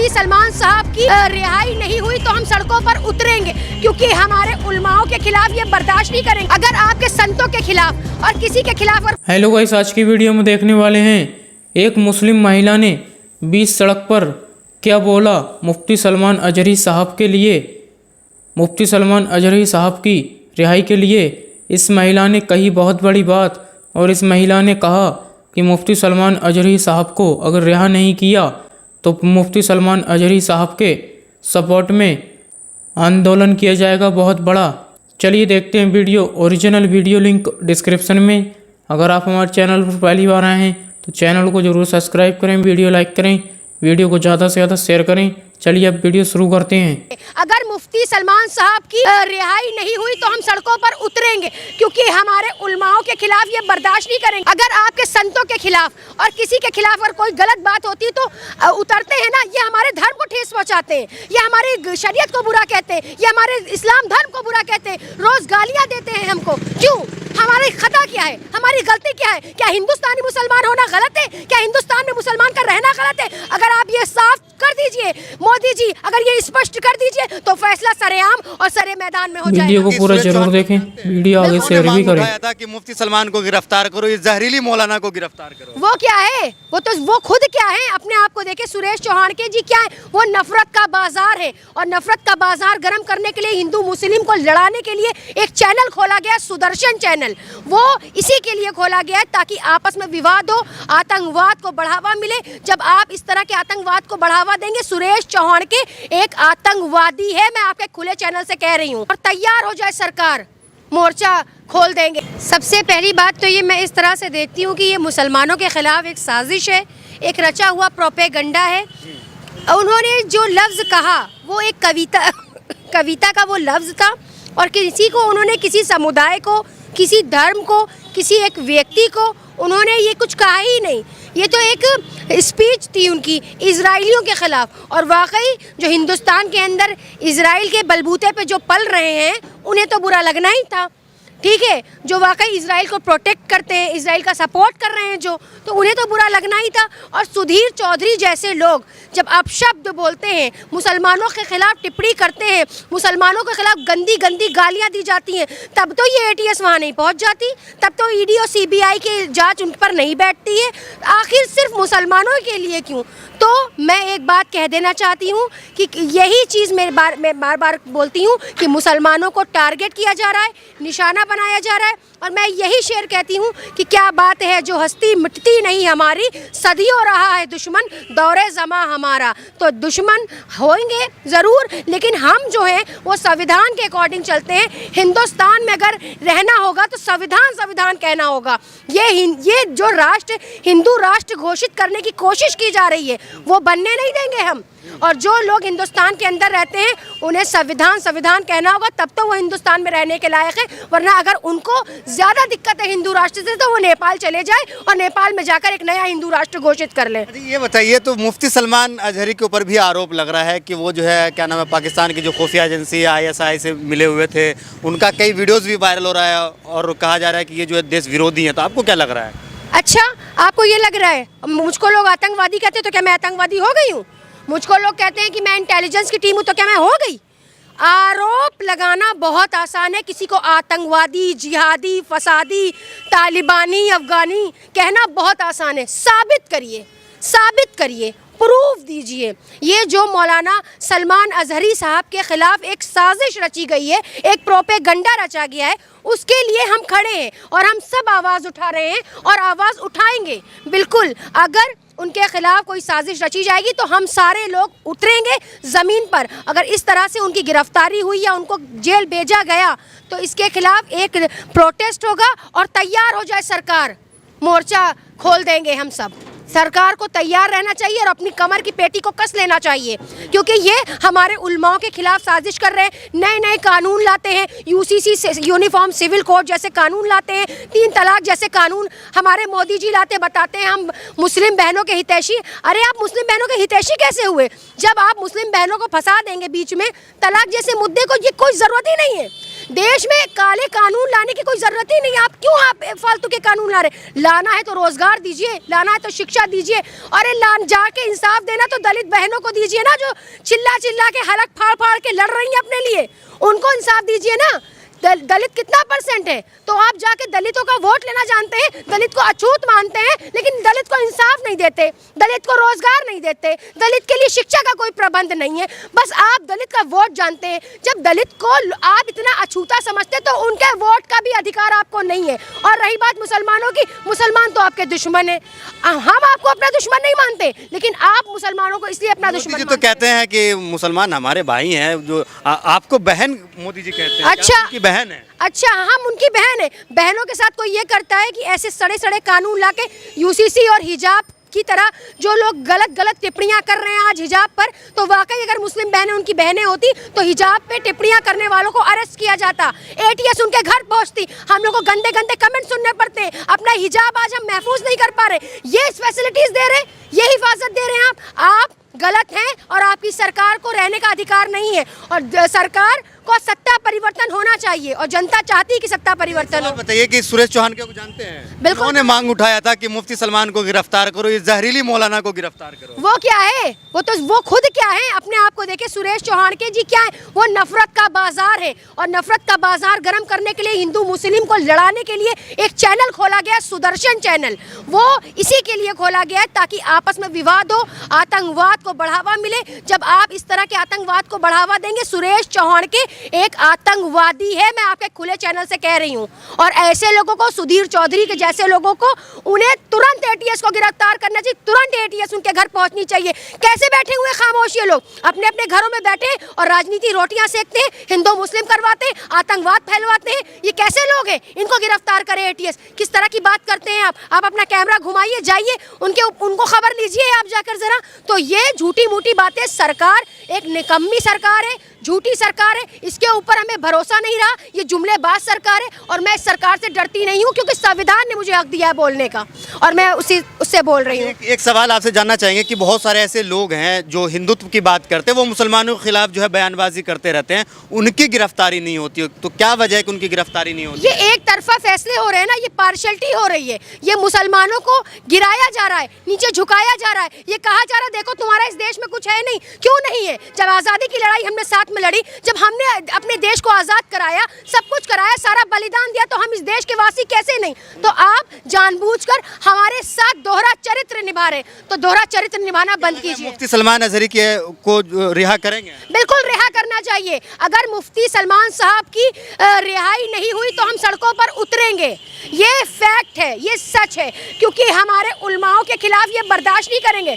Hello guys, आज की video में देखने वाले हैं एक मुस्लिम महिला ने बीच सड़क पर क्या बोला मुफ्ती सलमान अजहरी साहब के लिए। मुफ्ती सलमान अजहरी साहब की रिहाई के लिए इस महिला ने कही बहुत बड़ी बात, और इस महिला ने कहा कि मुफ्ती सलमान अजहरी साहब को अगर रिहा नहीं किया तो मुफ्ती सलमान अजहरी साहब के सपोर्ट में आंदोलन किया जाएगा बहुत बड़ा। चलिए देखते हैं video. Original video link description में। अगर आप हमारे चैनल पर पहली बार आए हैं तो चैनल को ज़रूर सब्सक्राइब करें, वीडियो लाइक करें, वीडियो को ज़्यादा से ज़्यादा शेयर करें। चलिए अब वीडियो शुरू करते हैं। अगर मुफ्ती सलमान साहब की रिहाई नहीं हुई तो हम सड़कों पर उतरेंगे, क्योंकि हमारे उलमाओं के खिलाफ ये बर्दाश्त नहीं करेंगे। अगर आपके संतों के खिलाफ और किसी के खिलाफ अगर कोई गलत बात होती है तो उतरते हैं ना। ये हमारे धर्म को ठेस पहुंचाते हैं, ये हमारी शरीयत को बुरा कहते हैं, ये हमारे इस्लाम धर्म को बुरा कहते हैं, रोज गालियां देते हैं हमको। क्यों? हमारी खता क्या है, हमारी गलती क्या है? क्या हिंदुस्तानी मुसलमान होना गलत है? क्या हिंदुस्तान में मुसलमान का रहना गलत है? अगर आप ये साफ कर दीजिए मोदी जी, अगर ये स्पष्ट कर दीजिए तो फैसला सरेआम और सरे मैदान में हो जाएगा। वीडियो को पूरा जरूर देखें, वीडियो आगे शेयर भी करें। था कि मुफ्ती सलमान को गिरफ्तार करो, इस जहरीली मौलाना को गिरफ्तार करो। वो क्या है? वो खुद क्या है? अपने आप को देखे। सुरेश चौहान के जी क्या है? वो नफरत का बाजार है, और नफरत का बाजार गर्म करने के लिए हिंदू मुस्लिम को लड़ाने के लिए एक चैनल खोला गया, सुदर्शन चैनल। वो इसी के लिए खोला गया है ताकि आपस में विवाद हो, आतंकवाद को बढ़ावा मिले। जब आप इस तरह के आतंकवाद को बढ़ावा देंगे, सुरेश चौहान के एक आतंकवादी है, मैं आपके खुले चैनल से कह रही हूँ, और तैयार हो जाए सरकार, मोर्चा खोल देंगे। सबसे पहली बात तो ये मैं इस तरह से देखती हूँ कि ये मुसलमानों के खिलाफ एक साजिश है, एक रचा हुआ प्रोपेगंडा है। उन्होंने जो लफ्ज़ कहा वो एक कविता का वो लफ्ज़ था, और किसी को उन्होंने, किसी समुदाय को, किसी धर्म को, किसी एक व्यक्ति को उन्होंने ये कुछ कहा ही नहीं। ये तो एक स्पीच थी उनकी इजराइलियों के ख़िलाफ़, और वाकई जो हिंदुस्तान के अंदर इजराइल के बलबूते पे जो पल रहे हैं उन्हें तो बुरा लगना ही था। ठीक है, जो वाकई इजराइल को प्रोटेक्ट करते हैं, इजराइल का सपोर्ट कर रहे हैं जो, तो उन्हें तो बुरा लगना ही था। और सुधीर चौधरी जैसे लोग जब अपशब्द बोलते हैं, मुसलमानों के खिलाफ टिप्पणी करते हैं, मुसलमानों के खिलाफ गंदी गंदी गालियां दी जाती हैं, तब तो ये ATS वहाँ नहीं पहुँच जाती, तब तो ED और CBI की जांच उन पर नहीं बैठती है। आखिर सिर्फ मुसलमानों के लिए क्यों? तो मैं एक बात कह देना चाहती हूँ कि यही चीज़ मैं बार बार बोलती हूँ कि मुसलमानों को टारगेट किया जा रहा है, निशाना बनाया जा रहा है। और मैं यही शेर कहती हूँ कि क्या बात है जो हस्ती मिटती नहीं हमारी, सदियों रहा है दुश्मन दौरे ज़मा हमारा। तो दुश्मन होंगे ज़रूर, लेकिन हम जो है वो संविधान के अकॉर्डिंग चलते हैं। हिंदुस्तान में अगर रहना होगा तो संविधान कहना होगा। ये जो राष्ट्र हिंदू राष्ट्र घोषित करने की कोशिश की जा रही है वो बनने नहीं देंगे हम। और जो लोग हिंदुस्तान के अंदर रहते हैं उन्हें संविधान कहना होगा, तब तो वो हिंदुस्तान में रहने के लायक है। वरना अगर उनको ज़्यादा दिक्कत है हिंदू राष्ट्र से तो वो नेपाल चले जाए और नेपाल में जाकर एक नया हिंदू राष्ट्र घोषित कर ले। ये बताइए, तो मुफ्ती सलमान अजहरी के ऊपर भी आरोप लग रहा है कि वो जो है क्या नाम है, पाकिस्तान की जो खुफिया एजेंसी ISI से मिले हुए थे, उनका कई वीडियोज़ भी वायरल हो रहा है और कहा जा रहा है कि ये जो है देश विरोधी है। तो आपको क्या लग रहा है? अच्छा, आपको ये लग रहा है? मुझको लोग आतंकवादी कहते हैं तो क्या मैं आतंकवादी हो गई हूँ? मुझको लोग कहते हैं कि मैं इंटेलिजेंस की टीम हूँ तो क्या मैं हो गई? आरोप लगाना बहुत आसान है, किसी को आतंकवादी, जिहादी, फसादी, तालिबानी, अफगानी कहना बहुत आसान है। साबित करिए, प्रूफ दीजिए। ये जो मौलाना सलमान अजहरी साहब के ख़िलाफ़ एक साजिश रची गई है, एक प्रोपेगंडा रचा गया है, उसके लिए हम खड़े हैं और हम सब आवाज़ उठा रहे हैं और आवाज़ उठाएंगे। बिल्कुल, अगर उनके खिलाफ कोई साजिश रची जाएगी तो हम सारे लोग उतरेंगे ज़मीन पर। अगर इस तरह से उनकी गिरफ्तारी हुई या उनको जेल भेजा गया तो इसके खिलाफ एक प्रोटेस्ट होगा, और तैयार हो जाए सरकार, मोर्चा खोल देंगे हम सब। सरकार को तैयार रहना चाहिए और अपनी कमर की पेटी को कस लेना चाहिए, क्योंकि ये हमारे उलमाओं के खिलाफ साजिश कर रहे हैं। नए नए कानून लाते हैं, UCC से यूनिफॉर्म सिविल कोड जैसे कानून लाते हैं, 3 तलाक जैसे कानून हमारे मोदी जी लाते, बताते हैं हम मुस्लिम बहनों के हितैषी। अरे आप मुस्लिम बहनों के हितैषी कैसे हुए जब आप मुस्लिम बहनों को फंसा देंगे बीच में? तलाक जैसे मुद्दे को ये कोई ज़रूरत ही नहीं है। देश में काले कानून लाने की कोई जरूरत ही नहीं। आप क्यों आप फालतू के कानून ला रहे? लाना है तो रोजगार दीजिए, लाना है तो शिक्षा दीजिए, और जाके इंसाफ देना तो दलित बहनों को दीजिए ना, जो चिल्ला चिल्ला के हलक फाड़ फाड़ के लड़ रही हैं अपने लिए, उनको इंसाफ दीजिए ना। दलित कितना % है? तो आप जाके दलितों का वोट लेना जानते हैं, दलित को अछूत मानते हैं, लेकिन दलित को इंसाफ नहीं देते, दलित को रोजगार नहीं देते, दलित के लिए शिक्षा का कोई प्रबंध नहीं है, बस आप दलित का वोट जानते हैं। जब दलित को आप इतना अछूता समझते तो उनके वोट का भी अधिकार आपको नहीं है। और रही बात मुसलमानों की, मुसलमान तो आपके दुश्मन है। हम आपको अपना दुश्मन नहीं मानते, लेकिन आप मुसलमानों को इसलिए अपना दुश्मन जी तो कहते हैं कि मुसलमान हमारे भाई हैं, जो आपको बहन मोदी जी कहते हैं। अच्छा, उनकी बहन है। अच्छा, हम उनकी बहन है। बहनों के साथ कोई ये करता है कि ऐसे सड़े सड़े कानून लाके यूसीसी और हिजाब की तरह जो लोग गलत टिप्पणियां कर रहे हैं आज हिजाब पर, तो वाकई अगर मुस्लिम बहनें उनकी बहनें होती तो हिजाब पे टिप्पणियां करने वालों को अरेस्ट किया जाता, एटीएस उनके घर पहुंचती। हम लोग को गंदे गंदे कमेंट सुनने पड़ते हैं, अपना हिजाब आज हम महफूज नहीं कर पा रहे। ये फैसिलिटीज दे रहे, ये हिफाजत दे रहे हैं आप गलत हैं, और आपकी सरकार को रहने का अधिकार नहीं है। और सरकार को सत्ता परिवर्तन होना चाहिए, और जनता चाहती है कि सत्ता परिवर्तन हो। बताइए कि सुरेश चौहान को जानते हैं? बिल्कुल। उन्होंने मांग उठाया था कि मुफ्ती सलमान को गिरफ्तार करो, ये जहरीली मौलाना को गिरफ्तार करो। वो क्या है? वो खुद क्या है? अपने आप को देखे सुरेश चौहान के जी क्या है? वो नफरत का बाजार है, और नफरत का बाजार गर्म करने के लिए हिंदू मुस्लिम को लड़ाने के लिए एक चैनल खोला गया, सुदर्शन चैनल। वो इसी के लिए खोला गया है ताकि आपस में विवाद हो, आतंकवाद को बढ़ावा मिले। जब आप इस तरह के आतंकवाद को बढ़ावा देंगे, सुरेश चौहान के एक आतंकवादी है, मैं आपके खुले चैनल से कह रही हूँ। और ऐसे लोगों को, सुधीर चौधरी के जैसे लोगों को, उन्हें तुरंत एटीएस को गिरफ्तार करना चाहिए, तुरंत एटीएस उनके घर पहुंचनी चाहिए। कैसे बैठे हुए खामोश ये लोग? अपने अपने घरों में बैठे और राजनीति रोटियां सेकते हैं, हिंदू मुस्लिम करवाते हैं, आतंकवाद फैलवाते हैं। ये कैसे लोग हैं? इनको गिरफ्तार करे एटीएस। किस तरह की बात करते हैं आप अपना कैमरा घुमाइए, जाइए उनको खबर लीजिए आप जाकर जरा। तो ये झूठी मूठी बातें, सरकार एक निकम्मी सरकार है, झूठी सरकार है, इसके ऊपर हमें भरोसा नहीं रहा। ये जुमलेबाज सरकार है, और मैं इस सरकार से डरती नहीं हूँ, क्योंकि संविधान ने मुझे हक दिया है बोलने का, और मैं उससे बोल रही हूँ। एक सवाल आपसे जानना चाहेंगे कि बहुत सारे ऐसे लोग हैं जो हिंदुत्व की बात करते हैं, वो मुसलमानों के खिलाफ जो है बयानबाजी करते रहते हैं, उनकी गिरफ्तारी नहीं होती, तो क्या वजह है कि उनकी गिरफ्तारी नहीं होती? ये एक तरफा फैसले हो रहे हैं ना, ये पार्शलिटी हो रही है, ये मुसलमानों को गिराया जा रहा है, नीचे झुकाया जा रहा है, ये कहा जा रहा है देखो तुम्हारा इस देश में कुछ है नहीं। क्यों नहीं है? जब आज़ादी की लड़ाई हमने साथ में लड़ी, जब हमने अपने देश को आज़ाद कराया, सब कुछ कराया, सारा बलिदान दिया, तो हम इस देश के वासी कैसे नहीं? तो आप जानबूझकर हमारे साथ दोहरा चरित्र निभा रहे, तो दोहरा चरित्र निभाना बंद कीजिए। मुफ्ती सलमान अजहरी को रिहा करेंगे? बिल्कुल रिहा करना चाहिए। अगर मुफ्ती सलमान साहब की रिहाई नहीं हुई तो हम सड़कों पर उतरेंगे। ये फैक्ट है, ये सच है, क्योंकि हमारे उलमाओं के खिलाफ ये बर्दाश्त नहीं करेंगे।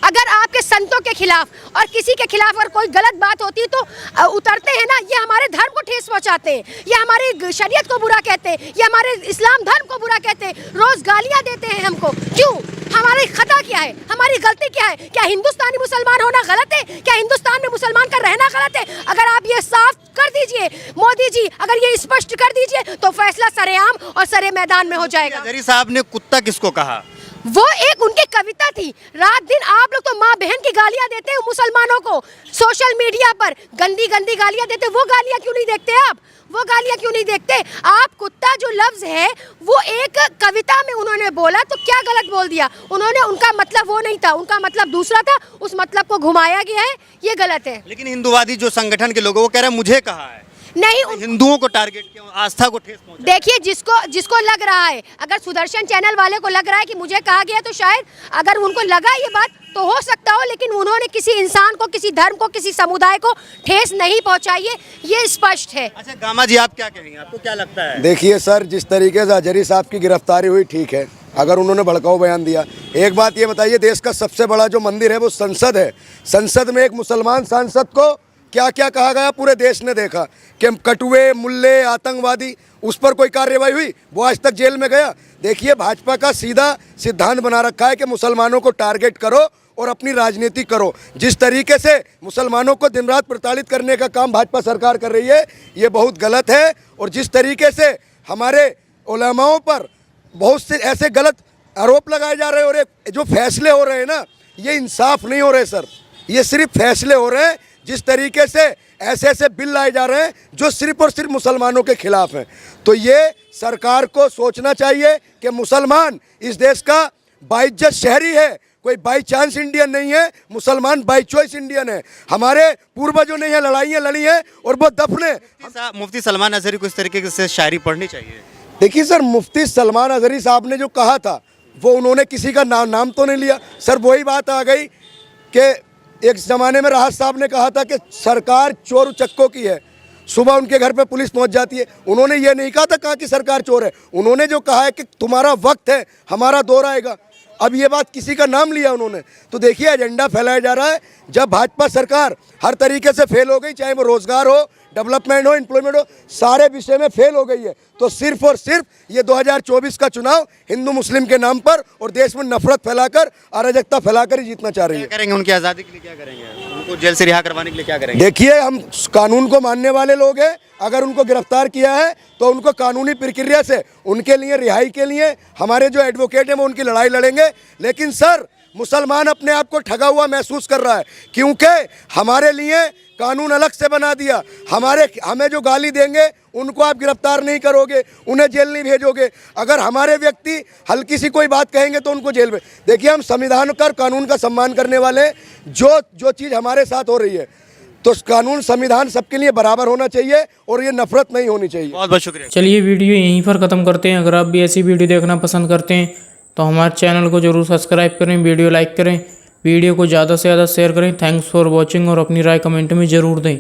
अगर आपके संतों के खिलाफ और किसी के खिलाफ अगर कोई गलत बात होती है तो उतरते हैं ना, ये हमारे धर्म को ठेस पहुंचाते हैं, ये हमारी शरीयत को बुरा कहते हैं, ये हमारे इस्लाम धर्म को बुरा कहते हैं, रोज गालियां देते हैं हमको। क्यों? हमारी खता क्या है? हमारी गलती क्या है? क्या हिंदुस्तानी मुसलमान होना गलत है? क्या हिंदुस्तान में मुसलमान का रहना गलत है? अगर आप ये साफ कर दीजिए मोदी जी, अगर ये स्पष्ट कर दीजिए, तो फैसला सरेआम और सरे मैदान में हो जाएगा। अजहरी साहब ने कुत्ता किसको कहा? वो एक उनकी कविता थी। रात दिन आप लोग तो माँ बहन की गालियां देते हैं मुसलमानों को, सोशल मीडिया पर गंदी गंदी गालियां देते, वो गालियां क्यों नहीं देखते आप? वो गालियां क्यों नहीं देखते आप? कुत्ता जो लफ्ज है वो एक कविता में उन्होंने बोला, तो क्या गलत बोल दिया उन्होंने? उनका मतलब वो नहीं था, उनका मतलब दूसरा था, उस मतलब को घुमाया गया है, ये गलत है। लेकिन हिंदूवादी जो संगठन के लोग वो कह रहे हैं मुझे कहा है, नहीं, हिंदुओं को टारगेट किया, आस्था को ठेस पहुंचा। देखिए, जिसको लग रहा है, अगर सुदर्शन चैनल वाले को लग रहा है कि मुझे कहा गया, तो शायद अगर उनको लगा ये बात तो हो सकता हो, लेकिन उन्होंने किसी इंसान को, किसी धर्म को, किसी समुदाय को ठेस नहीं पहुंचाई है, ये स्पष्ट है। अच्छा गामा जी, आप क्या कहेंगे? आपको क्या लगता है? देखिए सर, जिस तरीके से अजहरी साहब की गिरफ्तारी हुई, ठीक है, अगर उन्होंने भड़काऊ बयान दिया। एक बात ये बताइए, देश का सबसे बड़ा जो मंदिर है वो संसद है, संसद में एक मुसलमान सांसद को क्या क्या कहा गया पूरे देश ने देखा कि कटुए, मुल्ले, आतंकवादी, उस पर कोई कार्रवाई हुई? वो आज तक जेल में गया? देखिए, भाजपा का सीधा सिद्धांत बना रखा है कि मुसलमानों को टारगेट करो और अपनी राजनीति करो। जिस तरीके से मुसलमानों को दिन रात प्रताड़ित करने का काम भाजपा सरकार कर रही है, ये बहुत गलत है। और जिस तरीके से हमारे उलमाओं पर बहुत से ऐसे गलत आरोप लगाए जा रहे हैं, और जो फैसले हो रहे हैं ना, ये इंसाफ नहीं हो रहे सर, ये सिर्फ फैसले हो रहे हैं। जिस तरीके से ऐसे ऐसे बिल लाए जा रहे हैं जो सिर्फ और सिर्फ मुसलमानों के खिलाफ हैं। तो ये सरकार को सोचना चाहिए कि मुसलमान इस देश का बाइज्जत शहरी है, कोई बाई चांस इंडियन नहीं है। मुसलमान बाई चॉइस इंडियन है। हमारे पूर्वजों ने यह लड़ाइयाँ लड़ी हैं और वो दफने। मुफ्ती सलमान अजहरी को इस तरीके से शायरी पढ़नी चाहिए। देखिए सर, मुफ्ती सलमान अजहरी साहब ने जो कहा था वो उन्होंने किसी का नाम तो नहीं लिया सर। वही बात आ गई कि एक ज़माने में राहत साहब ने कहा था कि सरकार चोर उचक्कों की है, सुबह उनके घर पे पुलिस पहुंच जाती है। उन्होंने ये नहीं कहा था कहाँ की सरकार चोर है, उन्होंने जो कहा है कि तुम्हारा वक्त है, हमारा दौर आएगा। अब ये बात किसी का नाम लिया उन्होंने, तो देखिए एजेंडा फैलाया जा रहा है। जब भाजपा सरकार हर तरीके से फेल हो गई, चाहे वो रोजगार हो, डेवलपमेंट हो, एम्प्लॉयमेंट हो, सारे विषय में फेल हो गई है, तो सिर्फ और सिर्फ ये 2024 का चुनाव हिंदू मुस्लिम के नाम पर और देश में नफरत फैलाकर, अराजकता फैलाकर ही जीतना चाह रही है। क्या करेंगे उनकी आज़ादी के लिए? क्या करेंगे उनको जेल से रिहा करवाने के लिए? क्या करेंगे? देखिए, हम कानून को मानने वाले लोग हैं। अगर उनको गिरफ्तार किया है तो उनको कानूनी प्रक्रिया से उनके लिए रिहाई के लिए हमारे जो एडवोकेट हैं वो उनकी लड़ाई लड़ेंगे। लेकिन सर, मुसलमान अपने आप को ठगा हुआ महसूस कर रहा है, क्योंकि हमारे लिए कानून अलग से बना दिया। हमें जो गाली देंगे उनको आप गिरफ्तार नहीं करोगे, उन्हें जेल नहीं भेजोगे। अगर हमारे व्यक्ति हल्की सी कोई बात कहेंगे तो उनको जेल में। देखिए, हम संविधान का, कानून का सम्मान करने वाले हैं। जो चीज़ हमारे साथ हो रही है, तो कानून संविधान सबके लिए बराबर होना चाहिए और ये नफरत नहीं होनी चाहिए। बहुत बहुत शुक्रिया। चलिए वीडियो यहीं पर ख़त्म करते हैं। अगर आप भी ऐसी वीडियो देखना पसंद करते हैं तो हमारे चैनल को जरूर सब्सक्राइब करें, वीडियो लाइक करें, वीडियो को ज़्यादा से ज़्यादा शेयर करें। थैंक्स फॉर वॉचिंग और अपनी राय कमेंट में ज़रूर दें।